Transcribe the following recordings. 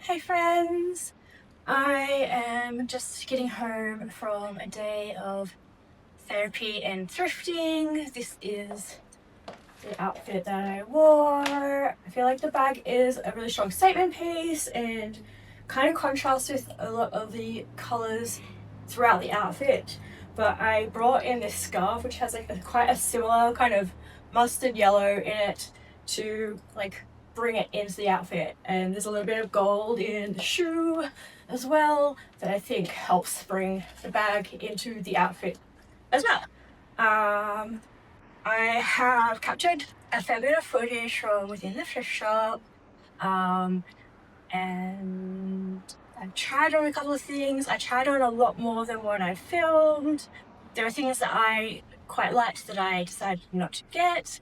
Hey friends! I am just getting home from a day of therapy and thrifting. This is the outfit that I wore. I feel like the bag is a really strong statement piece and kind of contrasts with a lot of the colours throughout the outfit. But I brought in this scarf which has like quite a similar kind of mustard yellow in it to like bring it into the outfit, and there's a little bit of gold in the shoe as well that I think helps bring the bag into the outfit as well. I have captured a fair bit of footage from within the thrift shop, and I've tried on a couple of things. I tried on a lot more than what I filmed. There are things that I quite liked that I decided not to get.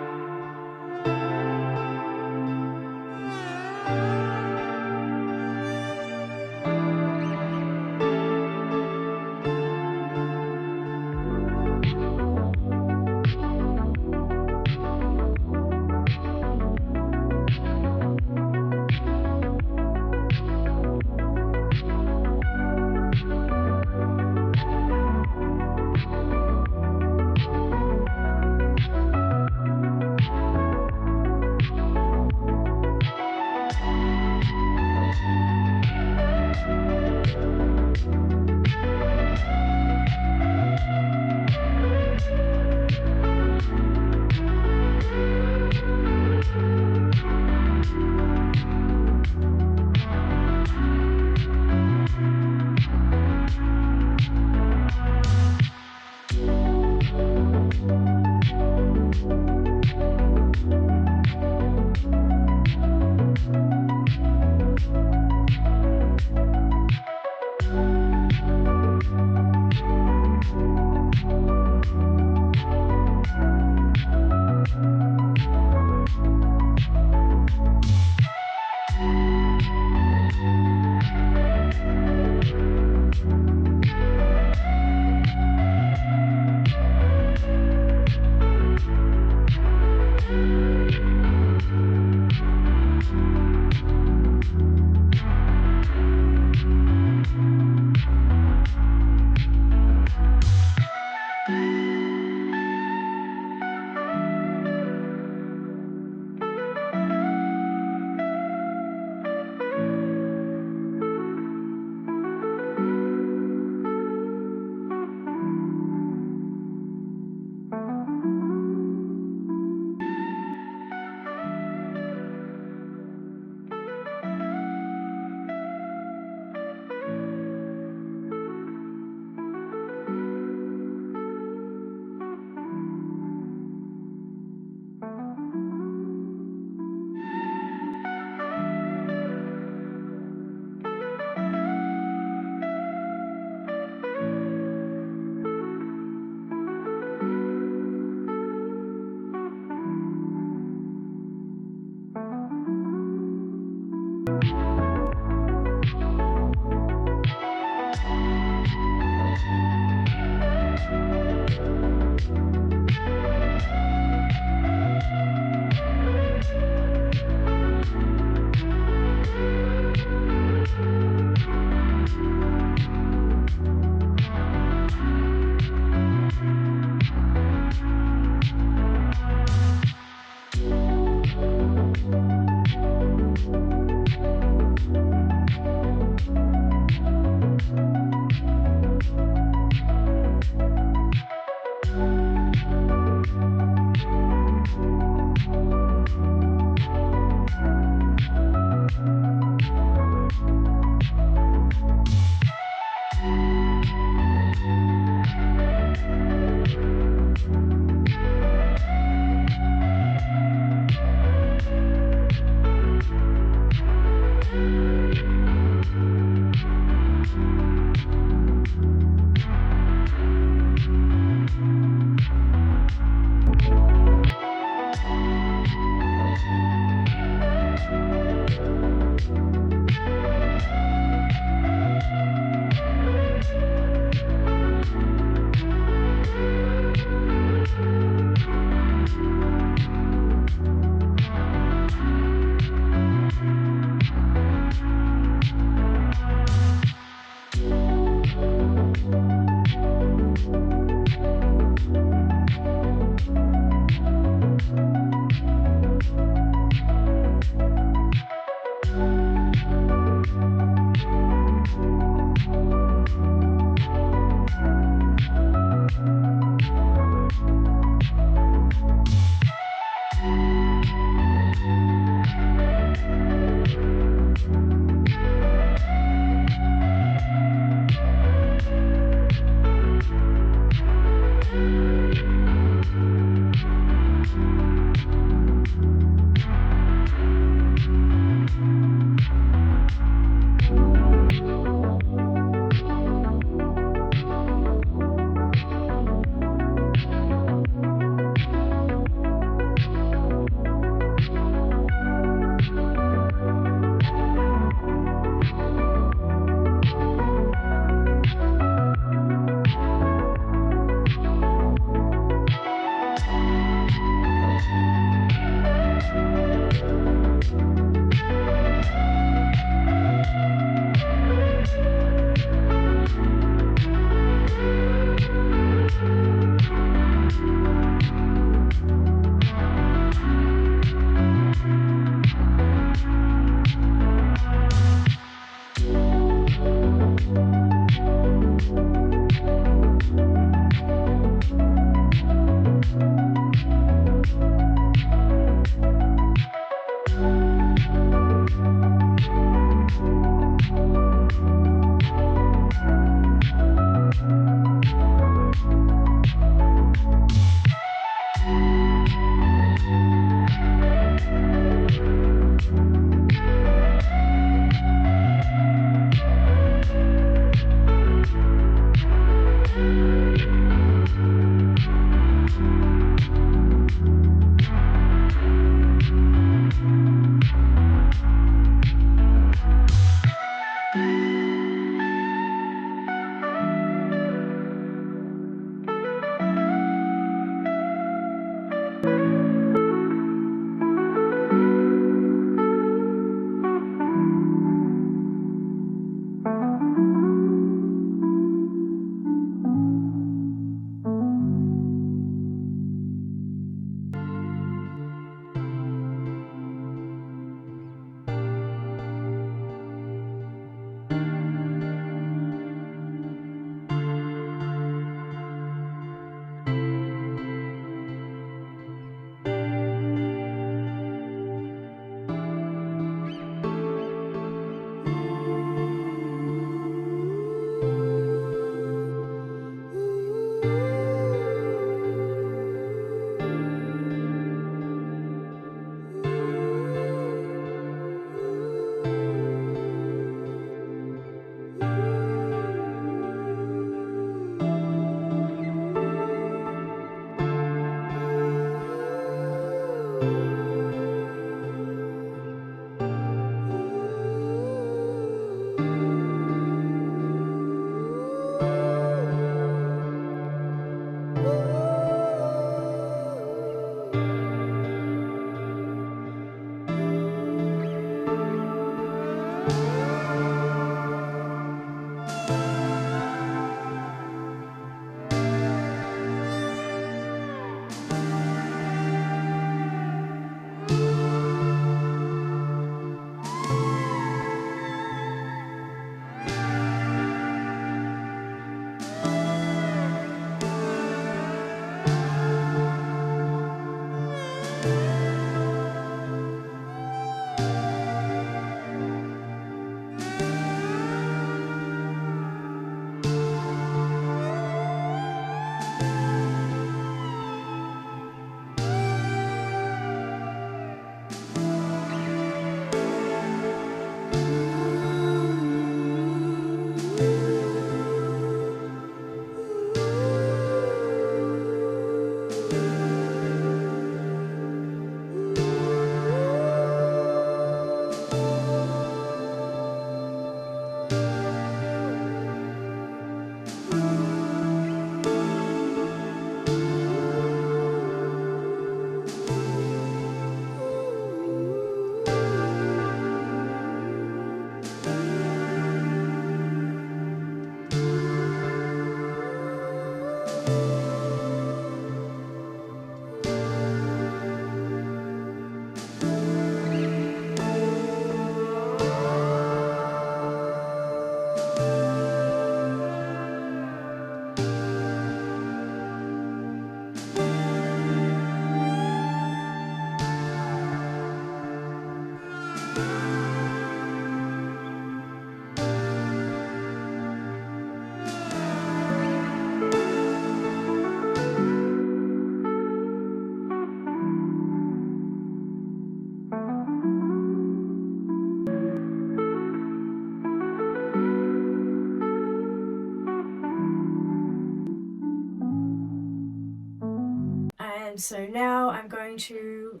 And so now I'm going to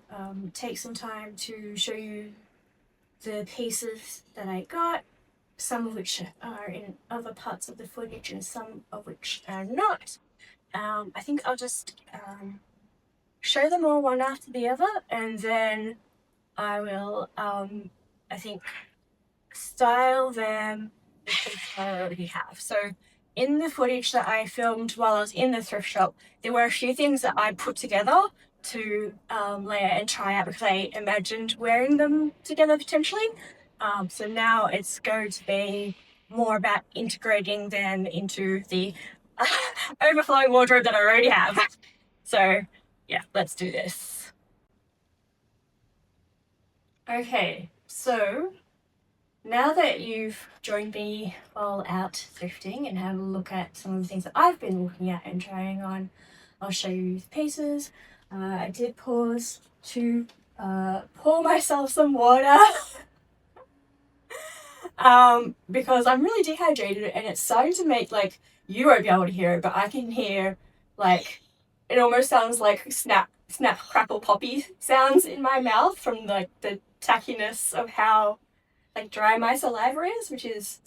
take some time to show you the pieces that I got, some of which are in other parts of the footage and some of which are not. I think I'll just show them all one after the other, and then I will, I think, style them with the I already have. So in the footage that I filmed while I was in the thrift shop, there were a few things that I put together to layer and try out because I imagined wearing them together potentially. So now it's going to be more about integrating them into the overflowing wardrobe that I already have. So yeah, let's do this. Okay, so now that you've joined me while out thrifting and had a look at some of the things that I've been looking at and trying on, I'll show you the pieces. I did pause to pour myself some water because I'm really dehydrated and it's starting to make, like, you won't be able to hear it, but I can hear, like, it almost sounds like snap, crackle, poppy sounds in my mouth from like the tackiness of how like dry my saliva is, which is,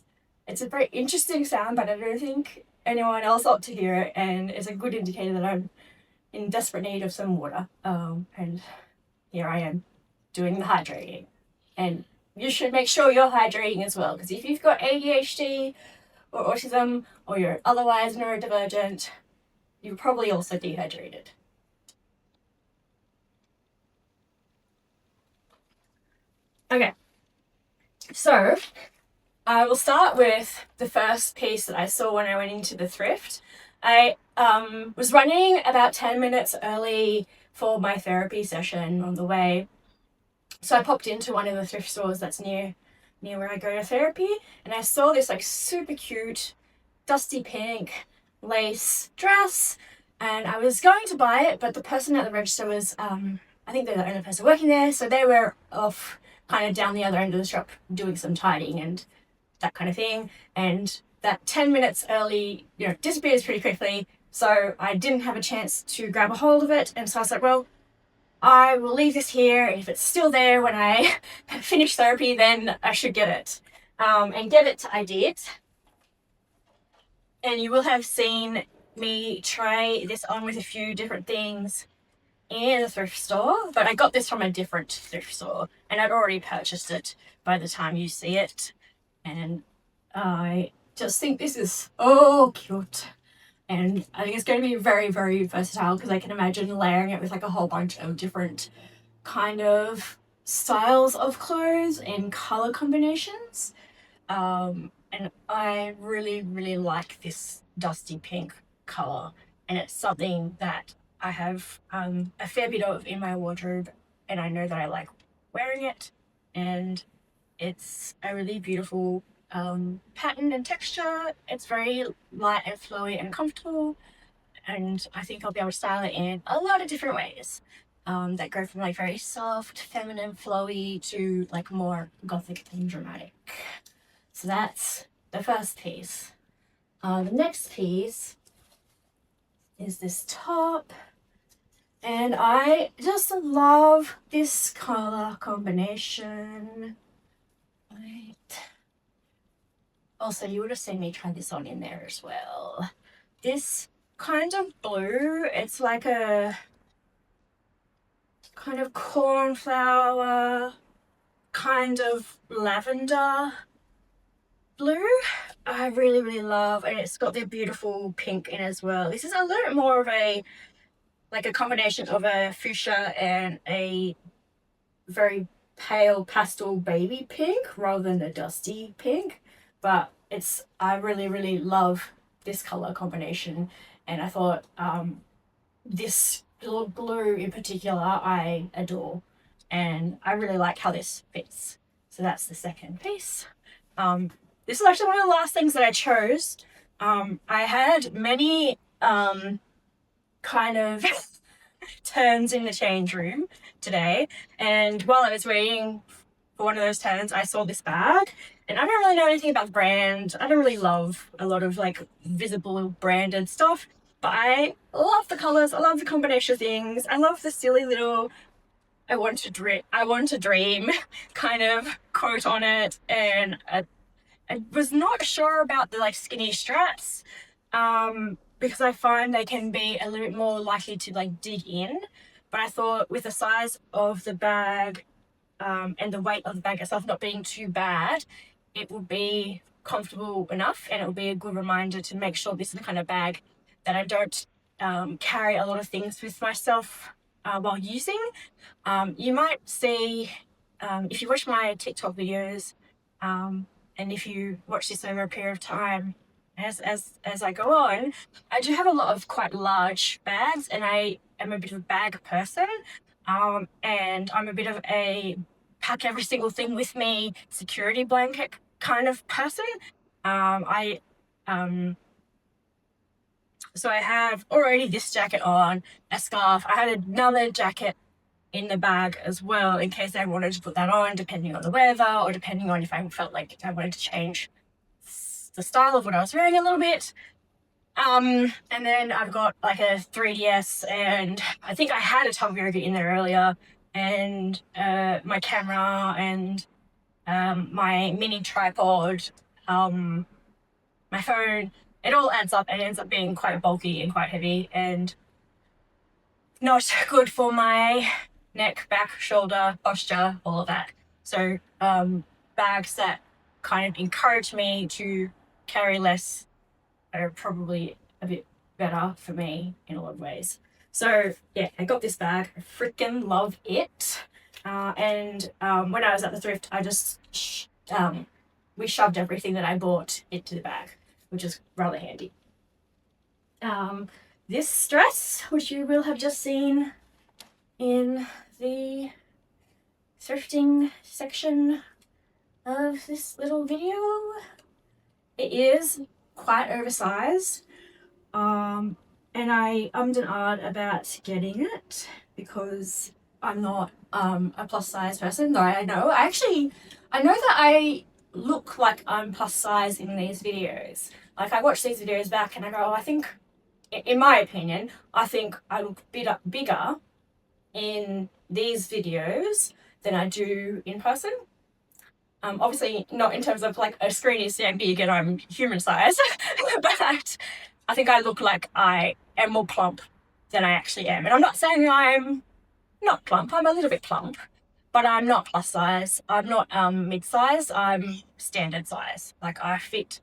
it's a very interesting sound, but I don't think anyone else ought to hear it, and it's a good indicator that I'm in desperate need of some water. And here I am doing the hydrating, and you should make sure you're hydrating as well, because if you've got ADHD or autism or you're otherwise neurodivergent, you're probably also dehydrated. Okay, so I will start with the first piece that I saw when I went into the thrift. I was running about 10 minutes early for my therapy session on the way. So I popped into one of the thrift stores that's near where I go to therapy, and I saw this like super cute dusty pink lace dress, and I was going to buy it, but the person at the register was I think they're the only person working there, so they were off kind of down the other end of the shop doing some tidying and that kind of thing, and that 10 minutes early, disappears pretty quickly, so I didn't have a chance to grab a hold of it, and so I was like, well, I will leave this here, and if it's still there when I finish therapy, then I should get it. And get it I did, and you will have seen me try this on with a few different things in a thrift store, but I got this from a different thrift store, and I'd already purchased it by the time you see it, and I just think this is so cute, and I think it's going to be very, very versatile because I can imagine layering it with like a whole bunch of different kind of styles of clothes and color combinations, and I really, really like this dusty pink color, and it's something that I have a fair bit of in my wardrobe, and I know that I like wearing it, and it's a really beautiful pattern and texture. It's very light and flowy and comfortable, and I think I'll be able to style it in a lot of different ways that go from like very soft, feminine, flowy to like more gothic and dramatic. So that's the first piece. The next piece is this top, and I just love this color combination. Right. Also, you would have seen me try this on in there as well. This kind of blue, it's like a kind of cornflower, kind of lavender blue. I really, really love, and it's got the beautiful pink in as well. This is a little bit more of a combination of a fuchsia and a very pale pastel baby pink rather than a dusty pink, but I really, really love this color combination, and I thought this little blue in particular I adore, and I really like how this fits. So that's the second piece. This is actually one of the last things that I chose. I had many kind of turns in the change room today, and while I was waiting for one of those turns, I saw this bag, and I don't really know anything about the brand. I don't really love a lot of like visible branded stuff, But I love the colors. I love the combination of things. I love the silly little I want to dream kind of quote on it. And I was not sure about the like skinny straps, because I find they can be a little bit more likely to like dig in. But I thought with the size of the bag, and the weight of the bag itself not being too bad, it will be comfortable enough, and it will be a good reminder to make sure this is the kind of bag that I don't carry a lot of things with myself while using. You might see, if you watch my TikTok videos, and if you watch this over a period of time, as I go on, I do have a lot of quite large bags, and I am a bit of a bag person, and I'm a bit of a pack every single thing with me security blanket kind of person. I So I have already this jacket on, a scarf. I had another jacket in the bag as well in case I wanted to put that on depending on the weather, or depending on if I felt like I wanted to change the style of what I was wearing a little bit. And then I've got like a 3DS, and I think I had a tub yoga in there earlier, and my camera, and my mini tripod, my phone. It all adds up and ends up being quite bulky and quite heavy, and not good for my neck, back, shoulder, posture, all of that. So bags that kind of encourage me to carry less are probably a bit better for me in a lot of ways. So yeah, I got this bag. I freaking love it. And when I was at the thrift, I just we shoved everything that I bought into the bag, which is rather handy. This dress, which you will have just seen in the thrifting section of this little video, it is quite oversized, and I ummed and ahed about getting it because I'm not a plus size person, though I know that I look like I'm plus size in these videos. Like, I watch these videos back and I go, oh, I think, in my opinion, I think I look bigger in these videos than I do in person. Obviously not in terms of like a screen is damn big and I'm human size, but I think I look like I am more plump than I actually am. And I'm not saying I'm not plump, I'm a little bit plump, but I'm not plus size, I'm not mid-size, I'm standard size. Like, I fit,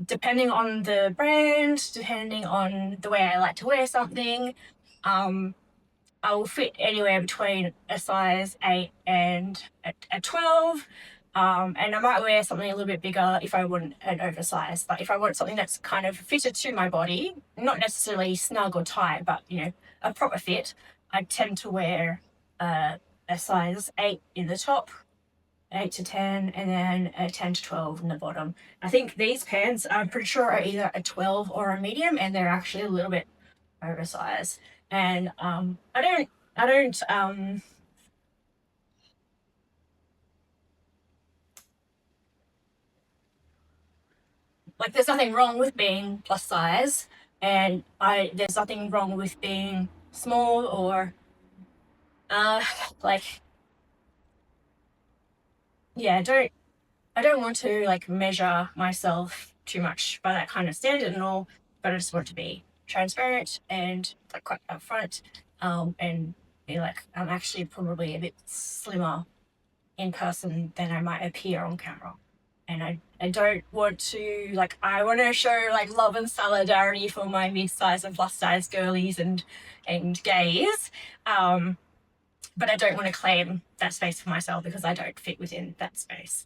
depending on the brand, depending on the way I like to wear something, I will fit anywhere between a size 8 and a 12. And I might wear something a little bit bigger if I want an oversized. But if I want something that's kind of fitted to my body, not necessarily snug or tight, but, you know, a proper fit, I tend to wear a size 8 in the top, 8 to 10, and then a 10 to 12 in the bottom. I think these pants, I'm pretty sure, are either a 12 or a medium, and they're actually a little bit oversized. And I don't like, there's nothing wrong with being plus size, and there's nothing wrong with being small, or like, yeah, I don't want to like measure myself too much by that kind of standard and all, but I just want to be transparent and like quite upfront, and be like, I'm actually probably a bit slimmer in person than I might appear on camera. And I don't want to, like, I want to show like love and solidarity for my mid-size and plus size girlies and gays, but I don't want to claim that space for myself because I don't fit within that space.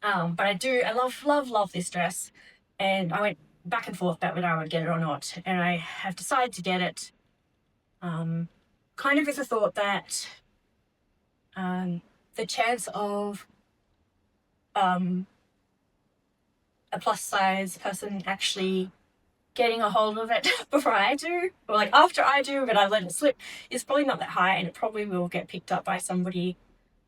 But I love this dress, and I went back and forth about whether I would get it or not, and I have decided to get it, kind of with the thought that the chance of a plus size person actually getting a hold of it before I do, or like after I do, but I let it slip, is probably not that high, and it probably will get picked up by somebody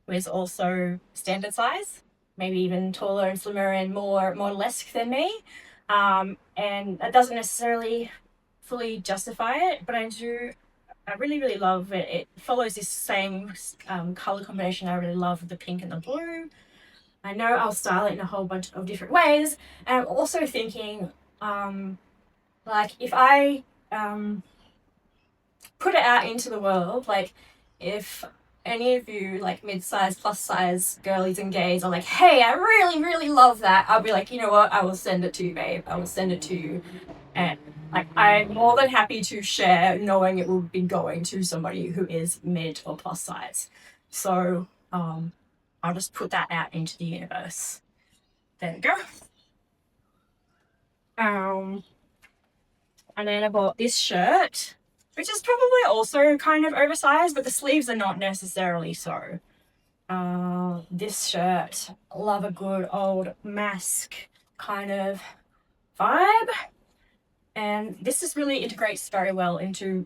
who is also standard size, maybe even taller and slimmer and more model-esque than me. And that doesn't necessarily fully justify it, but I really, really love it. It follows this same color combination I really love, the pink and the blue. I know I'll style it in a whole bunch of different ways. And I'm also thinking, like, if I put it out into the world, like, if any of you, like, mid-size, plus-size girlies and gays are like, hey, I really, really love that, I'll be like, you know what, I will send it to you, babe. I will send it to you. And, like, I'm more than happy to share knowing it will be going to somebody who is mid or plus size. So, I'll just put that out into the universe. There we go. And then I bought this shirt, which is probably also kind of oversized, but the sleeves are not necessarily so. This shirt, love a good old masc kind of vibe. And this just really integrates very well into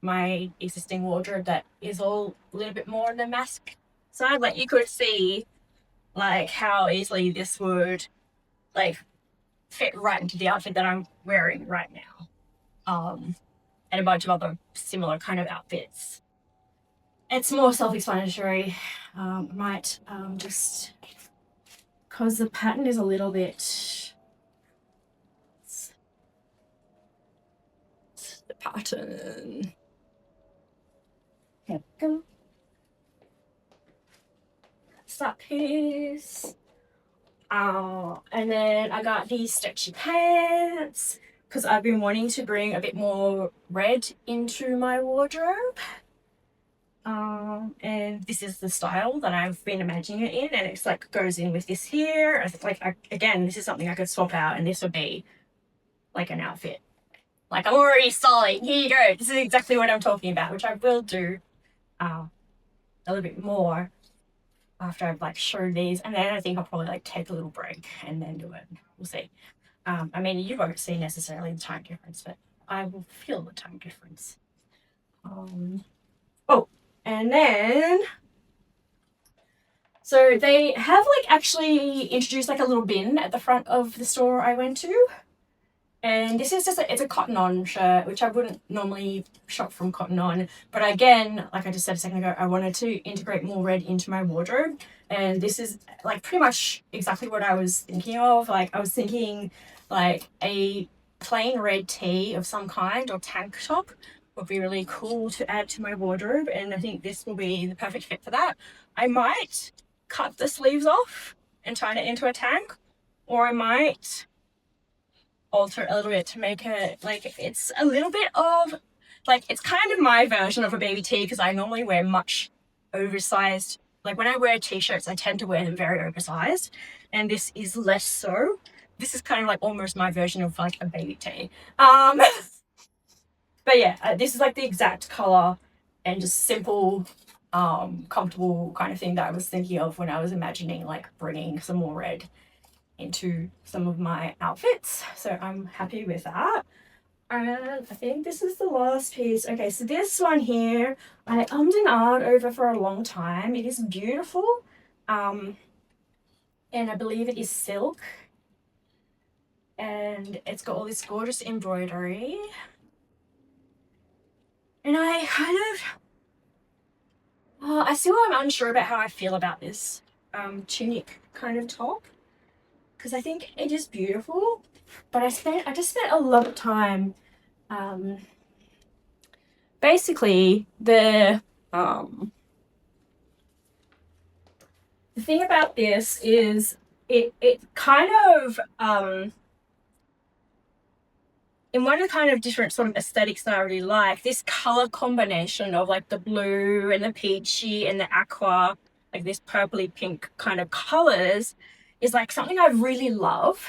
my existing wardrobe that is all a little bit more on the masc side. Like, you could see, like, how easily this would, like, fit right into the outfit that I'm wearing right now. And a bunch of other similar kind of outfits. It's more self-explanatory. Might just, because the pattern is a little bit, the pattern. Here we go. That's that piece. And then I got these stretchy pants because I've been wanting to bring a bit more red into my wardrobe. And this is the style that I've been imagining it in, and it's like goes in with this here. It's like, again, this is something I could swap out, and this would be like an outfit. Like, I'm already stalling. Here you go. This is exactly what I'm talking about, which I will do a little bit more after I've like shown these, and then I think I'll probably like take a little break and then do it. We'll see. I mean, you won't see necessarily the time difference, but I will feel the time difference. Oh, and then, so they have like actually introduced like a little bin at the front of the store I went to. And this is just it's a Cotton On shirt, which I wouldn't normally shop from Cotton On. But again, like I just said a second ago, I wanted to integrate more red into my wardrobe. And this is like pretty much exactly what I was thinking of. Like, I was thinking like a plain red tee of some kind or tank top would be really cool to add to my wardrobe. And I think this will be the perfect fit for that. I might cut the sleeves off and turn it into a tank, or I might alter a little bit to make it like it's a little bit of like, it's kind of my version of a baby tee, because I normally wear much oversized, like when I wear t-shirts I tend to wear them very oversized, and this is less so. This is kind of like almost my version of like a baby tee. But yeah, this is like the exact color and just simple comfortable kind of thing that I was thinking of when I was imagining like bringing some more red into some of my outfits. So I'm happy with that. And I think this is the last piece. Okay, so this one here, I ummed and ahed over for a long time. It is beautiful. And I believe it is silk. And it's got all this gorgeous embroidery. And I kind of, I still am unsure about how I feel about this tunic kind of top, because I think it is beautiful, but I just spent a lot of time, basically the thing about this is it kind of, in one of the kind of different sort of aesthetics that I really like, this color combination of like the blue and the peachy and the aqua, like this purpley pink kind of colors, is like something I really love.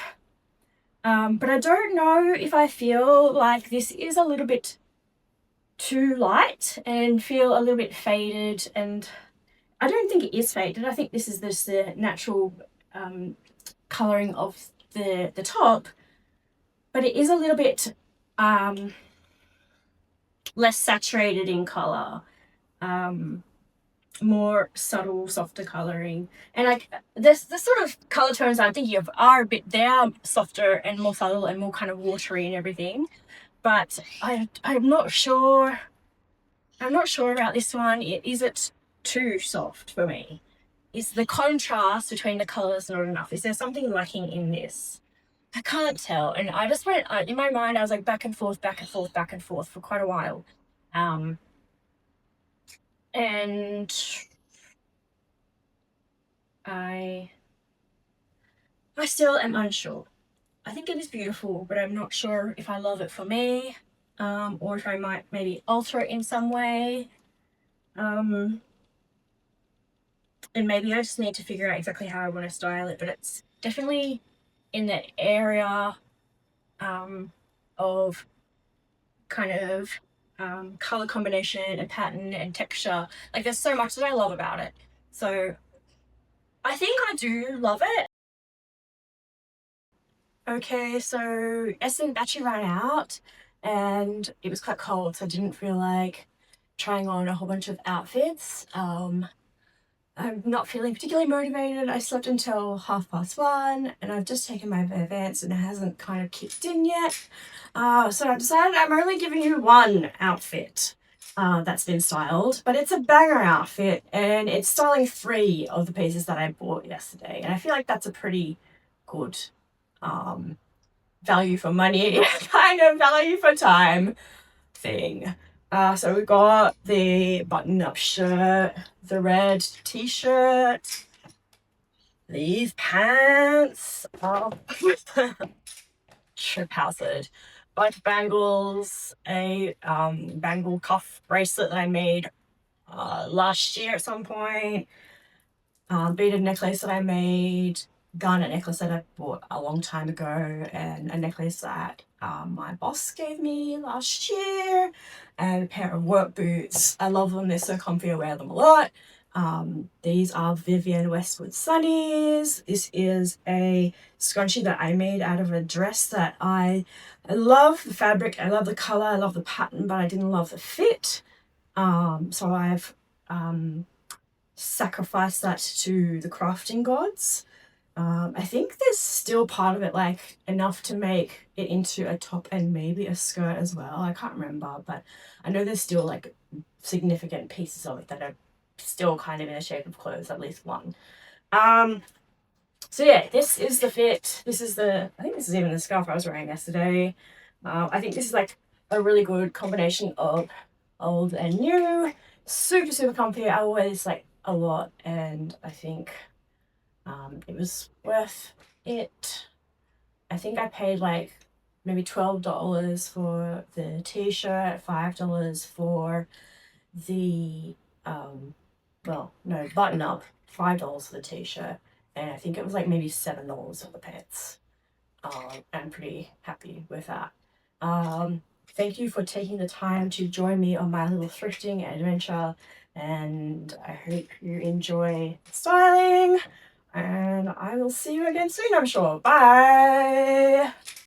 But I don't know if I feel like this is a little bit too light and feel a little bit faded, and I don't think it is faded. I think this is just the natural colouring of the top, but it is a little bit less saturated in colour. more subtle, softer coloring. And like this sort of color tones I'm thinking of are a bit, they are softer and more subtle and more kind of watery and everything. But I'm not sure. I'm not sure about this one. Is it too soft for me? Is the contrast between the colors not enough? Is there something lacking in this? I can't tell. And I just went, in my mind, I was like back and forth, back and forth, back and forth for quite a while. And I still am unsure. I think it is beautiful, but I'm not sure if I love it for me, or if I might maybe alter it in some way. And maybe I just need to figure out exactly how I want to style it, but it's definitely in the area of kind of color combination and pattern and texture. Like there's so much that I love about it. So I think I do love it. Okay, so Essence battery ran out and it was quite cold, so I didn't feel like trying on a whole bunch of outfits. I'm not feeling particularly motivated. I slept until 1:30 and I've just taken my Advance and it hasn't kind of kicked in yet. So I've decided I'm only giving you one outfit that's been styled, but it's a banger outfit and it's styling 3 of the pieces that I bought yesterday. And I feel like that's a pretty good value for money, kind of value for time thing. So we got the button-up shirt, the red t-shirt, these pants, trip hazard, bunch of bangles, a bangle cuff bracelet that I made last year at some point, beaded necklace that I made, garnet necklace that I bought a long time ago, and a necklace that my boss gave me last year, and a pair of work boots. I love them, they're so comfy, I wear them a lot. These are Vivienne Westwood Sunnies. This is a scrunchie that I made out of a dress that I love the fabric, I love the color, I love the pattern, but I didn't love the fit. So I've sacrifice that to the crafting gods. I think there's still part of it, like enough to make it into a top and maybe a skirt as well. I can't remember, but I know there's still like significant pieces of it that are still kind of in the shape of clothes, at least one. So yeah, this is the fit. This is I think this is even the scarf I was wearing yesterday. I think this is like a really good combination of old and new. Super, super comfy. I wear this like a lot and I think it was worth it. I think I paid like maybe $12 for the t-shirt, $5 for the button up, $5 for the t-shirt, and I think it was like maybe $7 for the pants. I'm pretty happy with that. Thank you for taking the time to join me on my little thrifting adventure, and I hope you enjoy styling, and I will see you again soon, I'm sure. Bye!